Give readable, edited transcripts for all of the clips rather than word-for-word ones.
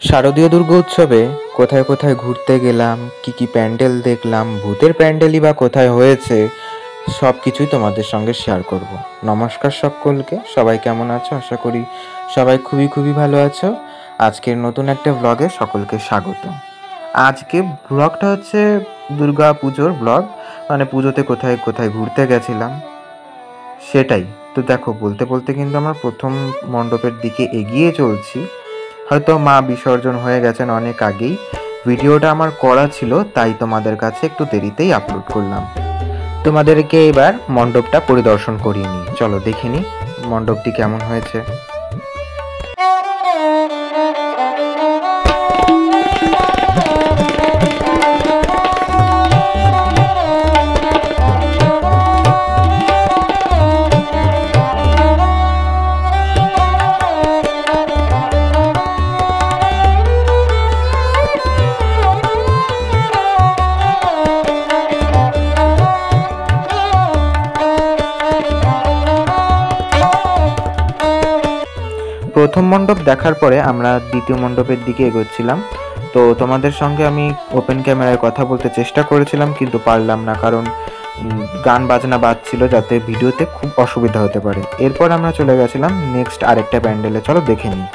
শারদীয় দুর্গোৎসবে কোথায় কোথায় ঘুরতে গেলাম, কি কি প্যান্ডেল দেখলাম, ভূতের প্যান্ডেলই বা কোথায় হয়েছে, সব কিছুই তোমাদের সঙ্গে শেয়ার করব। নমস্কার সকলকে, সবাই কেমন আছো? আশা করি সবাই খুবই ভালো আছো। আজকের নতুন একটা ব্লগে সকলকে স্বাগত। আজকে ব্লগটা হচ্ছে দুর্গা পুজোর ব্লগ, মানে পুজোতে কোথায় কোথায় ঘুরতে গেছিলাম সেটাই। তো দেখো, বলতে বলতে কিন্তু আমরা প্রথম মণ্ডপের দিকে এগিয়ে চলছি। হয়তো মা বিসর্জন হয়ে গেছেন অনেক আগেই, ভিডিওটা আমার করা ছিল, তাই তোমাদের কাছে একটু দেরিতেই আপলোড করলাম। তোমাদেরকে এবার মণ্ডপটা পরিদর্শন করিয়ে নিই, চলো দেখে নিই মণ্ডপটি কেমন হয়েছে। প্রথম মণ্ডপ দেখার পরে আমরা দ্বিতীয় মণ্ডপের দিকে এগোচ্ছিলাম। তো তোমাদের সঙ্গে আমি ওপেন ক্যামেরায় কথা বলতে চেষ্টা করেছিলাম, কিন্তু পারলাম না, কারণ গান বাজনা বাজছিল, যাতে ভিডিওতে খুব অসুবিধা হতে পারে। এরপর আমরা চলে গেছিলাম নেক্সট আরেকটা প্যান্ডেলে, চলো দেখে নিই।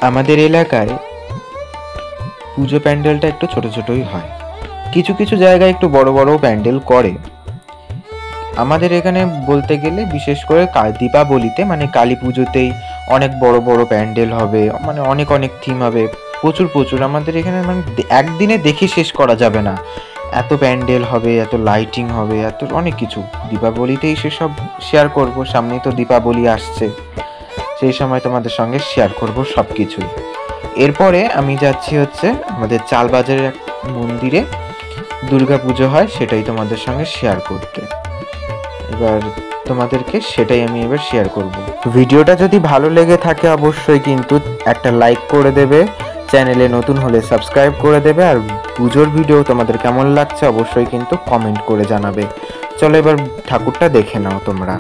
আমাদের এলাকায় পুজো প্যান্ডেলটা একটু ছোট ছোটই হয়, কিছু কিছু জায়গায় একটু বড় বড় প্যান্ডেল করে। আমাদের এখানে বলতে গেলে বিশেষ করে দীপাবলিতে, মানে কালী পুজোতেই অনেক বড় বড় প্যান্ডেল হবে, মানে অনেক অনেক থিম হবে, প্রচুর। আমাদের এখানে মানে একদিনে দেখে শেষ করা যাবে না, এত প্যান্ডেল হবে, এত লাইটিং হবে, এত অনেক কিছু। দীপাবলিতেই সেসব শেয়ার করব, সামনেই তো দীপাবলি আসছে, সেই সময় তোমাদের সঙ্গে শেয়ার করব সব কিছুই। এরপরে আমি যাচ্ছি হচ্ছে আমাদের চালবাজারের এক মন্দিরে দুর্গা পুজো হয়, সেটাই তোমাদের সঙ্গে শেয়ার করতে। এবার তোমাদেরকে সেটাই আমি এবার শেয়ার করব। ভিডিওটা যদি ভালো লেগে থাকে অবশ্যই কিন্তু একটা লাইক করে দেবে, চ্যানেলে নতুন হলে সাবস্ক্রাইব করে দেবে, আর পুজোর ভিডিও তোমাদের কেমন লাগছে অবশ্যই কিন্তু কমেন্ট করে জানাবে। চলো এবার ঠাকুরটা দেখে নাও তোমরা।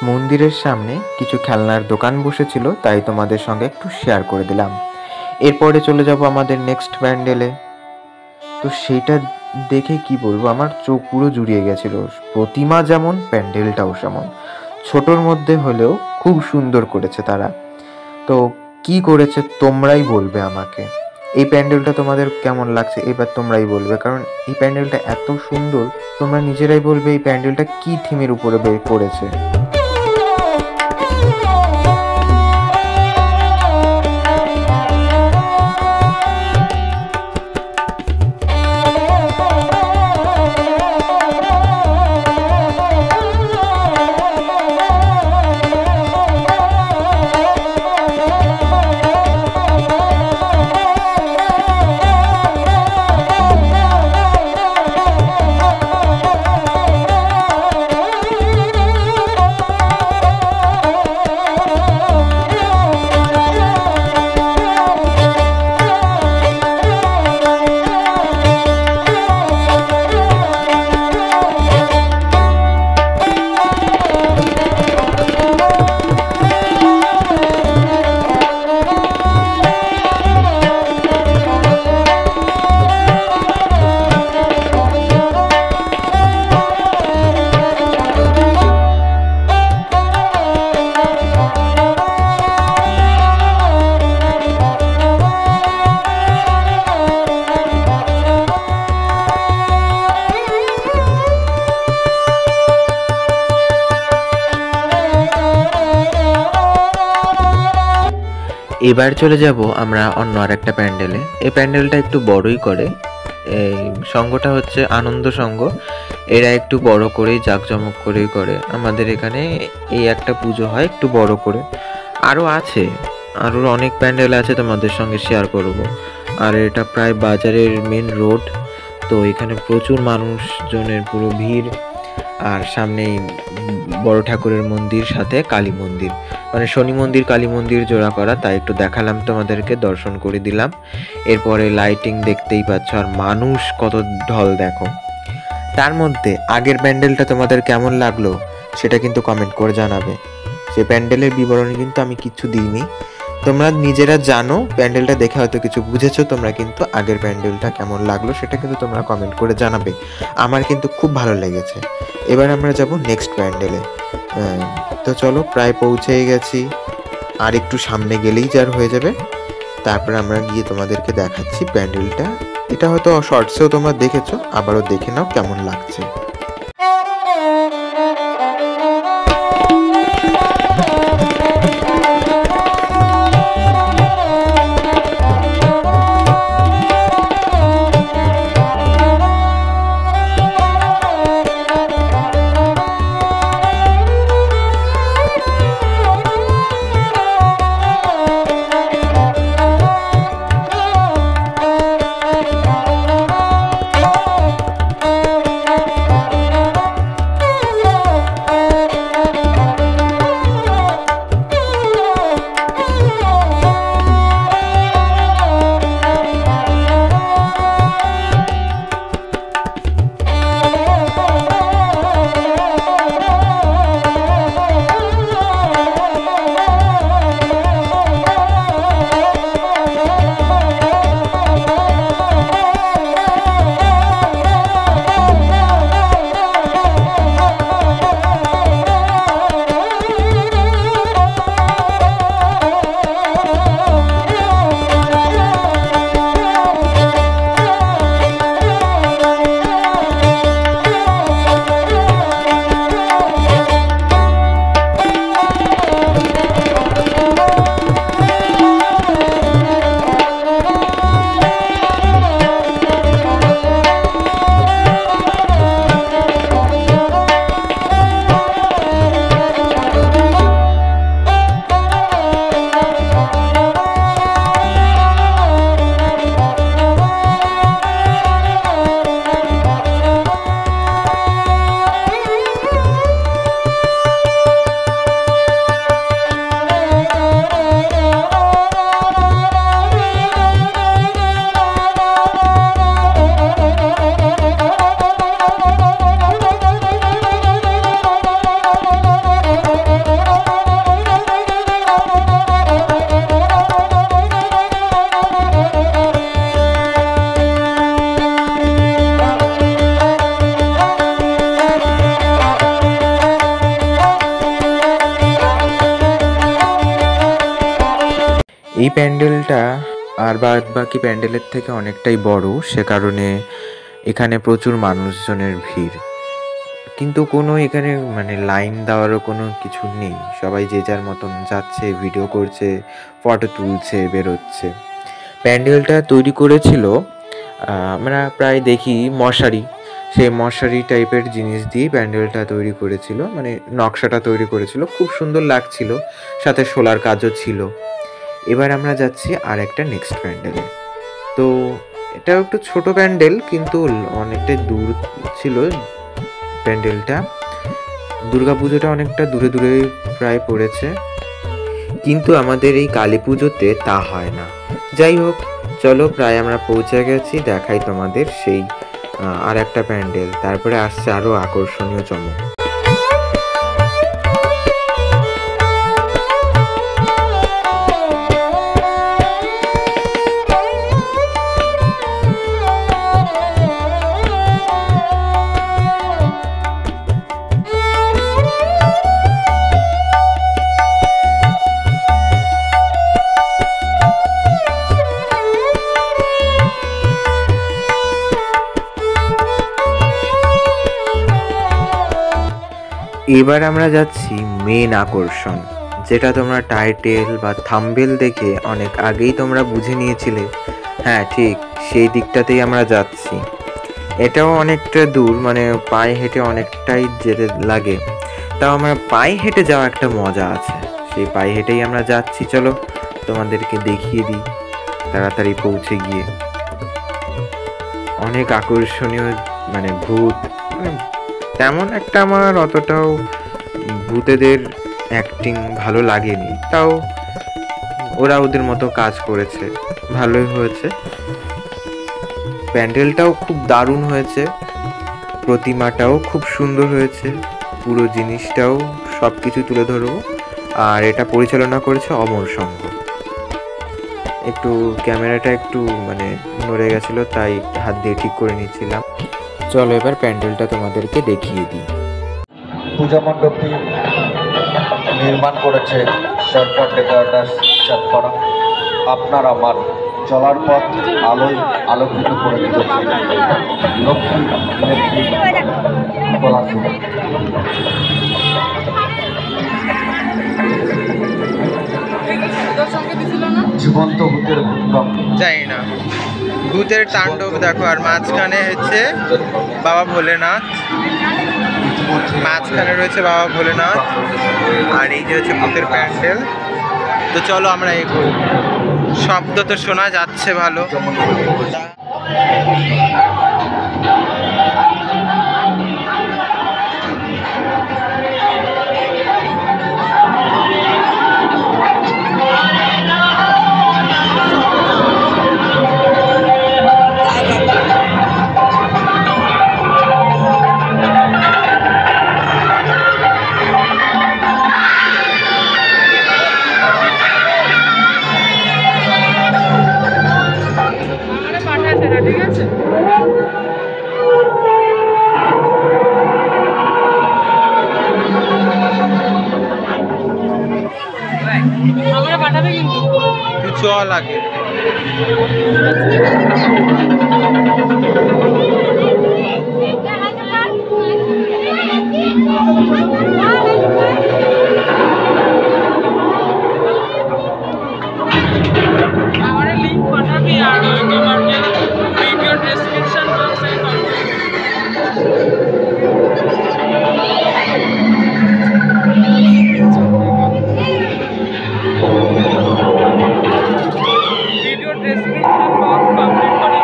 মন্দিরের সামনে কিছু খেলনার দোকান বসেছিল, তাই তোমাদের সঙ্গে একটু শেয়ার করে দিলাম। এরপরে চলে যাব আমাদের নেক্সট প্যান্ডেলে। তো সেইটা দেখে কি বলবো, আমার চোখ পুরো জুড়িয়ে গেছিল। প্রতিমা যেমন, প্যান্ডেলটাও সেমন, ছোটোর মধ্যে হলেও খুব সুন্দর করেছে তারা। তো কি করেছে তোমরাই বলবে আমাকে, এই প্যান্ডেলটা তোমাদের কেমন লাগছে এবার তোমরাই বলবে, কারণ এই প্যান্ডেলটা এত সুন্দর, তোমরা নিজেরাই বলবে এই প্যান্ডেলটা কি থিমের উপরে বের করেছে। এবার চলে যাব আমরা অন্য আরেকটা প্যান্ডেলে। এই প্যান্ডেলটা একটু বড়ই করে। এই সংঘটা হচ্ছে আনন্দ সংঘ। এরা একটু বড় করেই জাঁকজমক করেই করে। আমাদের এখানে এই একটা পুজো হয় একটু বড় করে। আরও আছে, আরও অনেক প্যান্ডেল আছে, তোমাদের সঙ্গে শেয়ার করব। আর এটা প্রায় বাজারের মেন রোড, তো এখানে প্রচুর মানুষজনের পুরো ভিড়। আর সামনেই বড় ঠাকুরের মন্দির, সাথে কালী মন্দির, মানে শনি মন্দির কালী মন্দির জোড়া করা, তাই একটু দেখালাম তোমাদেরকে, দর্শন করে দিলাম। এরপরে লাইটিং দেখতেই পাচ্ছ, আর মানুষ কত ঢল দেখো। তার মধ্যে আগের প্যান্ডেলটা তোমাদের কেমন লাগলো সেটা কিন্তু কমেন্ট করে জানাবে। সে প্যান্ডেলের বিবরণী কিন্তু আমি কিছু দিইনি, তোমরা নিজেরা জানো। প্যান্ডেলটা দেখে হয়তো কিছু বুঝেছো তোমরা, কিন্তু আগের প্যান্ডেলটা কেমন লাগলো সেটা কিন্তু তোমরা কমেন্ট করে জানাবে। আমার কিন্তু খুব ভালো লেগেছে। এবার আমরা যাব নেক্সট প্যান্ডেলে। তো চলো, প্রায় পৌঁছেই গেছি, আর একটু সামনে গেলেই যার হয়ে যাবে। তারপর আমরা গিয়ে তোমাদেরকে দেখাচ্ছি প্যান্ডেলটা। এটা হয়তো শর্টসেও তোমরা দেখেছো, আবারও দেখে নাও কেমন লাগছে। এই প্যান্ডেলটা আর বাদ বাকি প্যান্ডেলের থেকে অনেকটাই বড়, সে কারণে এখানে প্রচুর মানুষজনের ভিড়। কিন্তু কোনো এখানে মানে লাইন দেওয়ারও কোনো কিছু নেই, সবাই যে যার মতন যাচ্ছে, ভিডিও করছে, ফটো তুলছে, বেরোচ্ছে। প্যান্ডেলটা তৈরি করেছিল আমরা প্রায় দেখি মশারি, সেই মশারি টাইপের জিনিস দিয়ে প্যান্ডেলটা তৈরি করেছিল, মানে নকশাটা তৈরি করেছিল, খুব সুন্দর লাগছিল, সাথে সোলার কাজও ছিল। এবার আমরা যাচ্ছি আর একটা নেক্সট প্যান্ডেলে। তো এটাও একটু ছোট প্যান্ডেল, কিন্তু অনেকটাই দূর ছিল প্যান্ডেলটা। দুর্গাপুজোটা অনেকটা দূরে দূরে প্রায় পড়েছে, কিন্তু আমাদের এই কালী পুজোতে তা হয় না। যাই হোক, চলো প্রায় আমরা পৌঁছে গেছি, দেখাই তোমাদের সেই আর একটা প্যান্ডেল। তারপরে আসছে আরও আকর্ষণীয় চমক। এবার আমরা যাচ্ছি মেন আকর্ষণ, যেটা তোমরা টাইটেল বা থাম্বনেল দেখে অনেক আগেই তোমরা বুঝে নিয়েছিলে। হ্যাঁ ঠিক সেই দিকটাতেই আমরা যাচ্ছি। এটাও অনেকটা দূর, মানে পায়ে হেঁটে অনেকটাই যেতে লাগে, তাও আমরা পায়ে হেঁটে যাওয়া একটা মজা আছে, সেই পায়ে হেঁটেই আমরা যাচ্ছি। চলো তোমাদেরকে দেখিয়ে দিই তাড়াতাড়ি পৌঁছে গিয়ে। অনেক আকর্ষণীয়, মানে ভূত, মানে তেমন একটা আমার অতটাও ভূতেদের অ্যাক্টিং ভালো লাগেনি, তাও ওরা ওদের মতো কাজ করেছে, ভালোই হয়েছে। প্যান্ডেলটাও খুব দারুণ হয়েছে, প্রতিমাটাও খুব সুন্দর হয়েছে, পুরো জিনিসটাও সব কিছু তুলে ধরবো। আর এটা পরিচালনা করেছে অমর সংঘ। একটু ক্যামেরাটা একটু মানে নড়ে গেছিলো, তাই হাত দিয়ে ঠিক করে নিচ্ছিলাম। চলো এবার প্যান্ডেলটা তোমাদেরকে দেখিয়ে দিই। পূজা মণ্ডপটি নির্মাণ করেছে সরকার ডেকার্টাস চাঁদপাড়া। আপনার আমার চলার পথ আলোয় আলোকিত করে দিতেছে লক্ষ্মী নেত্রী কলাসী। জীবন্ত ভূতের ভূমিকম্প, জানি না, ভূতের তাণ্ডব দেখো। আর মাঝখানে হচ্ছে বাবা ভোলেনাথ, মাঝখানে রয়েছে বাবা ভোলেনাথ, আর এই যে হচ্ছে ভূতের প্যান্ডেল। তো চলো আমরা এগোই। শব্দ তো শোনা যাচ্ছে ভালো। ঠিক আছে, আমরা পাঠাবে কিন্তু তুই চল আগে। আমার লিংক পাঠাবি আর তোমাকে ভিডিও ডেসক্রিপশন বক্সে ভিডিও ডেসক্রিপশন বক্স কমপ্লিট করে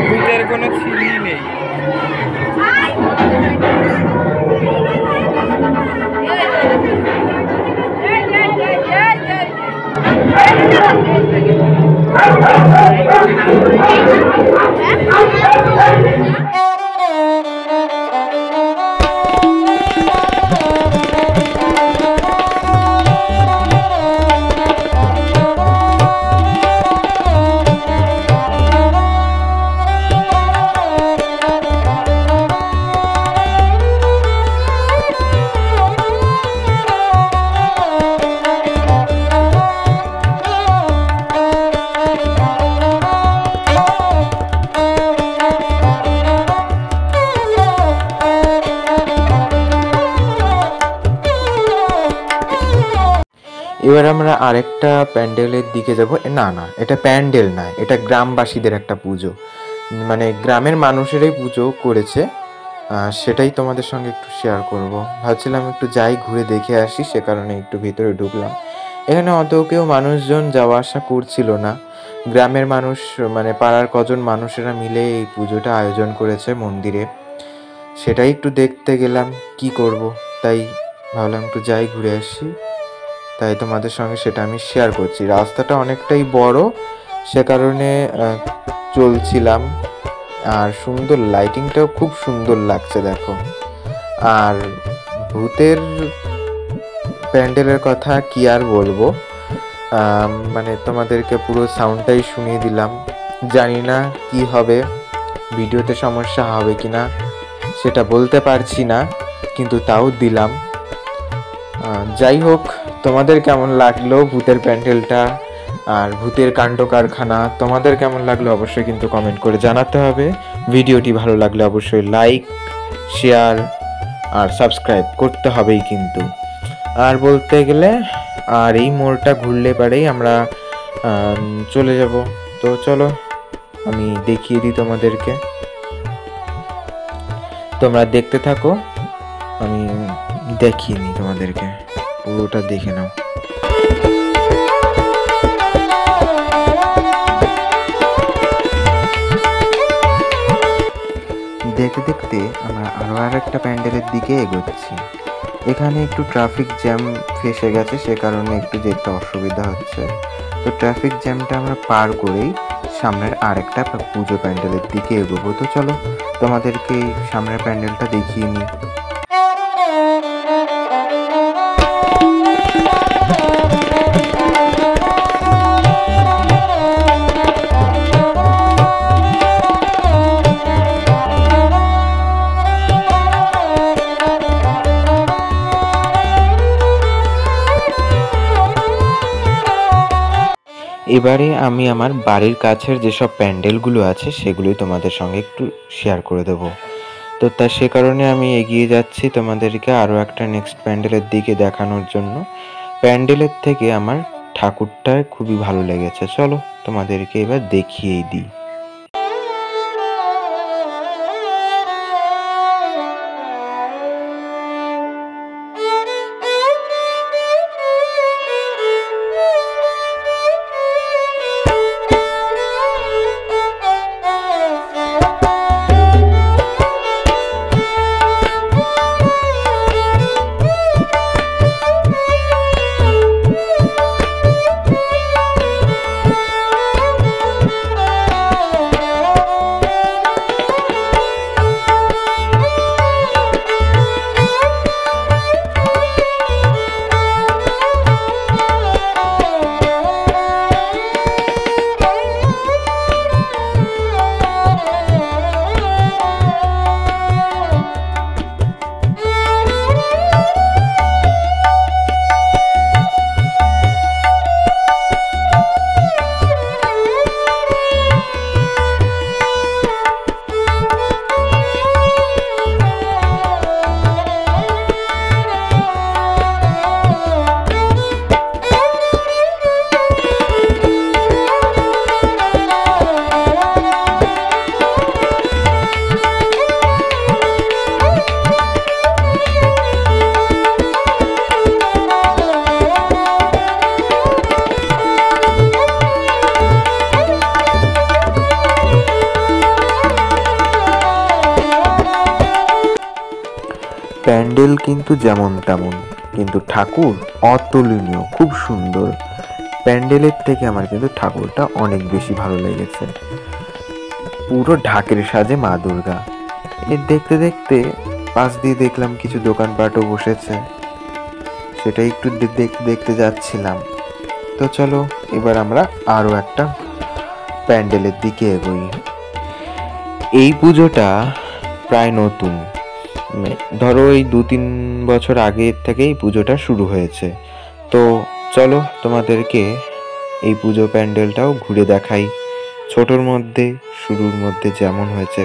ভূতের কোনো ছিলি নেই। এবার আমরা আরেকটা প্যান্ডেলের দিকে যাব। না না, এটা প্যান্ডেল না, এটা গ্রামবাসীদের একটা পুজো, মানে গ্রামের মানুষেরাই পুজো করেছে। সেটাই তোমাদের সঙ্গে একটু শেয়ার করব। ভাবছিলাম একটু যাই ঘুরে দেখে আসি, সে কারণে একটু ভিতরে ঢুকলাম। এখানে অত কেউ মানুষজন যাওয়া আসা করছিল না। গ্রামের মানুষ, মানে পাড়ার কজন মানুষেরা মিলে এই পুজোটা আয়োজন করেছে মন্দিরে, সেটাই একটু দেখতে গেলাম। কি করব, তাই ভাবলাম একটু যাই ঘুরে আসি, তাই তোমাদের সঙ্গে সেটা আমি শেয়ার করছি। রাস্তাটা অনেকটাই বড়, সে কারণে চলছিলাম। আর সুন্দর লাইটিংটাও খুব সুন্দর লাগছে দেখো। আর ভূতের প্যান্ডেলের কথা কি আর বলবো, মানে তোমাদেরকে পুরো সাউন্ডটাই শুনিয়ে দিলাম। জানি না কি হবে, ভিডিওতে সমস্যা হবে কি না সেটা বলতে পারছি না, কিন্তু তাও দিলাম। যাই হোক, তোমাদের কেমন লাগলো ভূতের প্যান্ডেলটা আর ভূতের কাণ্ড কারখানা, তোমাদের কেমন লাগলো অবশ্যই কিন্তু কমেন্ট করে জানাতে হবে। ভিডিওটি ভালো লাগলে অবশ্যই লাইক, শেয়ার আর সাবস্ক্রাইব করতে হবেই কিন্তু। আর বলতে গেলে আর এই মোড়টা ঘুরলে পারেই আমরা চলে যাব। তো চলো আমি দেখিয়ে দিই তোমাদেরকে, তোমরা দেখতে থাকো, আমি দেখিয়ে নিই তোমাদেরকে, পুরোটা দেখে নাও। দেখতে দেখতে আমরা আরও একটা প্যান্ডেলের দিকে এগোচ্ছি। এখানে একটু ট্রাফিক জ্যাম ফেসে গেছে, সে কারণে একটু যেতে অসুবিধা হচ্ছে। তো ট্রাফিক জ্যামটা আমরা পার করেই সামনের আরেকটা পুজো প্যান্ডেলের দিকে এগোবো। তো চলো তোমাদেরকে সামনের প্যান্ডেলটা দেখিয়ে নিই। এবারে আমি আমার বাড়ির কাছের যেসব প্যান্ডেলগুলো আছে সেগুলোই তোমাদের সঙ্গে একটু শেয়ার করে দেবো। তো সে কারণে আমি এগিয়ে যাচ্ছি তোমাদেরকে আরও একটা নেক্সট প্যান্ডেলের দিকে দেখানোর জন্য। প্যান্ডেলের থেকে আমার ঠাকুরটা খুবই ভালো লেগেছে, চলো তোমাদেরকে এবার দেখিয়েই দিই। প্যান্ডেল কিন্তু যেমন তেমন, কিন্তু ঠাকুর অতুলনীয়, খুব সুন্দর। প্যান্ডেলের থেকে আমার কিন্তু ঠাকুরটা অনেক বেশি ভালো লেগেছে। পুরো ঢাকের সাজে মা দুর্গা। এর দেখতে দেখতে পাশ দিয়ে দেখলাম কিছু দোকানপাটও বসেছে, সেটাই একটু দেখতে যাচ্ছিলাম। তো চলো এবার আমরা আরও একটা প্যান্ডেলের দিকে এগোই। এই পুজোটা প্রায় নতুন, ধরো এই 2-3 বছর আগে থেকেই পুজোটা শুরু হয়েছে। তো চলো তোমাদেরকে এই পুজো প্যান্ডেলটাও ঘুরে দেখাই, ছোটোর মধ্যে শুরুর মধ্যে যেমন হয়েছে।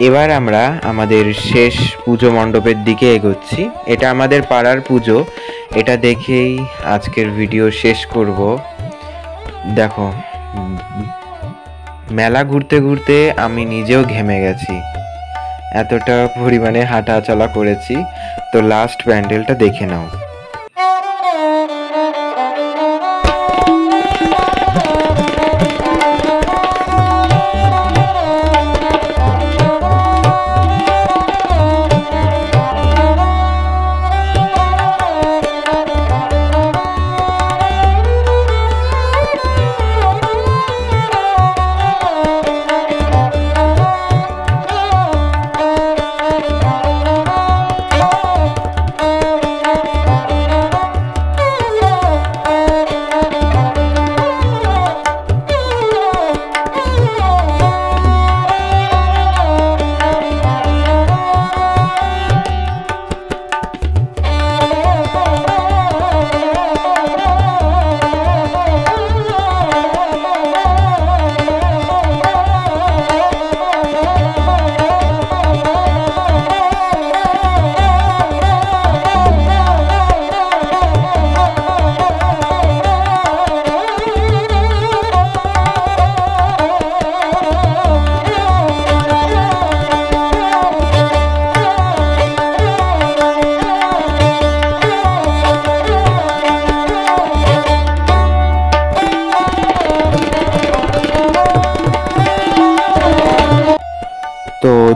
এবার আমরা আমাদের শেষ পুজো মণ্ডপের দিকে এগোচ্ছি। এটা আমাদের পাড়ার পুজো, এটা দেখেই আজকের ভিডিও শেষ করব। দেখো, মেলা ঘুরতে ঘুরতে আমি নিজেও ঘেমে গেছি, এতটা পরিমাণে হাঁটা চলা করেছি। তো লাস্ট প্যান্ডেলটা দেখে নাও।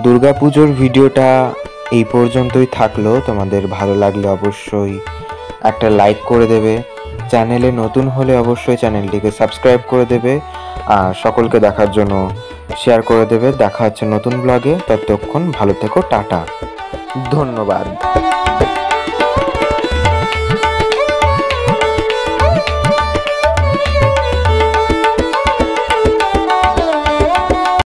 দুর্গাপুজোর ভিডিওটা এই পর্যন্তই থাকলো। তোমাদের ভালো লাগলে অবশ্যই একটা লাইক করে দেবে, চ্যানেলে নতুন হলে অবশ্যই চ্যানেলটিকে সাবস্ক্রাইব করে দেবে, আর সকলকে দেখার জন্য শেয়ার করে দেবে। দেখা হচ্ছে নতুন ব্লগে, ততক্ষণ ভালো থেকো, টাটা, ধন্যবাদ।